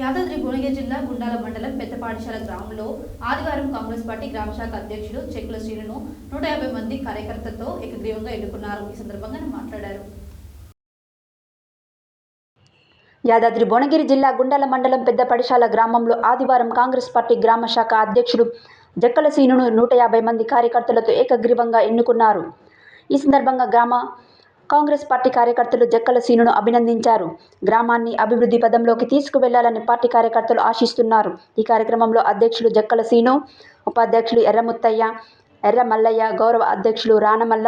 యాదాద్రి భువనగిరి జిల్లా గుండాల మండలం పెద్దపాఠశాల గ్రామంలో ఆదివారం కాంగ్రెస్ పార్టీ గ్రామశాఖ అధ్యక్షుడు చెక్కుల శ్రీను 150 మంది కార్యకర్తలతో ఏకగ్రీవంగా ఎన్నుకున్నారు. ఈ సందర్భంగా మాట్లాడారు. యాదాద్రి భువనగిరి జిల్లా గుండాల మండలం పెద్దపాఠశాల గ్రామంలో ఆదివారం కాంగ్రెస్ పార్టీ గ్రామశాఖ అధ్యక్షుడు చెక్కుల శ్రీనును 150 మంది కార్యకర్తలతో ఏకగ్రీవంగా ఎన్నుకున్నారు. ఈ సందర్భంగా గ్రామ కాంగ్రెస్ పార్టీ కార్యకర్తలు చెక్కుల శ్రీనును అభినందించారు. గ్రామాన్ని అభివృద్ధి పదంలోకి తీసుకువెళ్లాలని పార్టీ కార్యకర్తలు ఆశిస్తున్నారు. ఈ కార్యక్రమంలో అధ్యక్షులు చెక్కుల శ్రీను, ఉపాధ్యక్షులు ఎర్రముత్తయ్య, ఎర్ర మల్లయ్య, గౌరవ అధ్యక్షులు రానమల్ల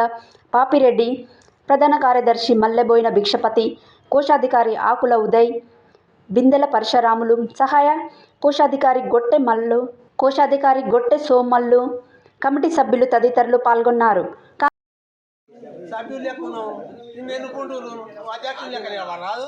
పాపిరెడ్డి, ప్రధాన కార్యదర్శి మల్లెబోయిన భిక్షపతి, కోశాధికారి ఆకుల ఉదయ్, బిందెల పరశురాములు, సహాయ కోశాధికారి గొట్టె సోమల్లు, కమిటీ సభ్యులు తదితరులు పాల్గొన్నారు. సభ్యులు లెక్కున్నాం నిన్ను ఎన్నుకుంటున్నారు, అధ్యక్షులు లెక్క రాదు.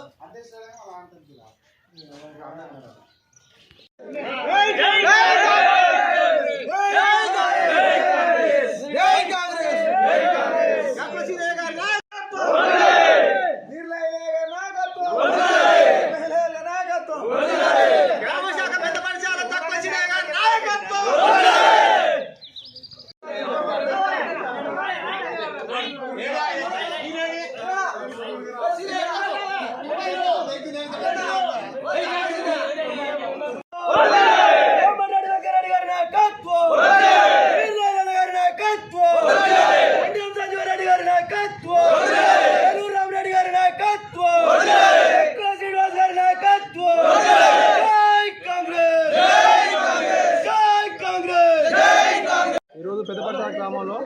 ఈరోజు పెద్దపట్ల గ్రామంలో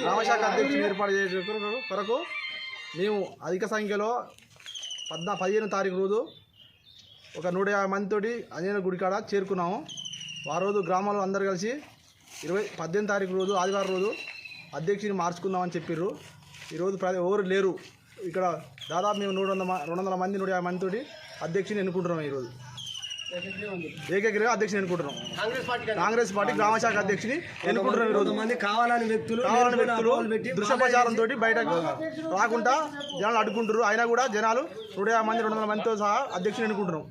గ్రామశాఖ అధ్యక్షుని ఏర్పాటు చేసే కొరకు మేము అధిక సంఖ్యలో 15వ తారీఖు రోజు ఒక 150 మందితోటి ఆంజనేయ గుడి కాడ చేరుకున్నాము. ఆ రోజు గ్రామంలో అందరు కలిసి 18వ తారీఖు రోజు ఆదివారం రోజు అధ్యక్షుని మార్చుకుందామని చెప్పారు. ఈరోజు ఎవరు లేరు ఇక్కడ. దాదాపు మేము 200 మంది 150 మందితోటి అధ్యక్షుని ఎన్నుకుంటున్నాం. ఈరోజు ఏకగ్రీవంగా అధ్యక్షుని ఎన్నుకుంటున్నాం. కాంగ్రెస్ పార్టీ గ్రామశాఖ అధ్యక్షుని ఎన్నుకుంటున్నాం. ఈరోజు మంది కావాలని వ్యక్తులు దృశ్య ప్రచారంతో బయటకు రాకుండా జనాలు అడ్డుకుంటారు. అయినా కూడా జనాలు 150 మంది 200 మందితో సహా అధ్యక్షుని ఎన్నుకుంటున్నాం.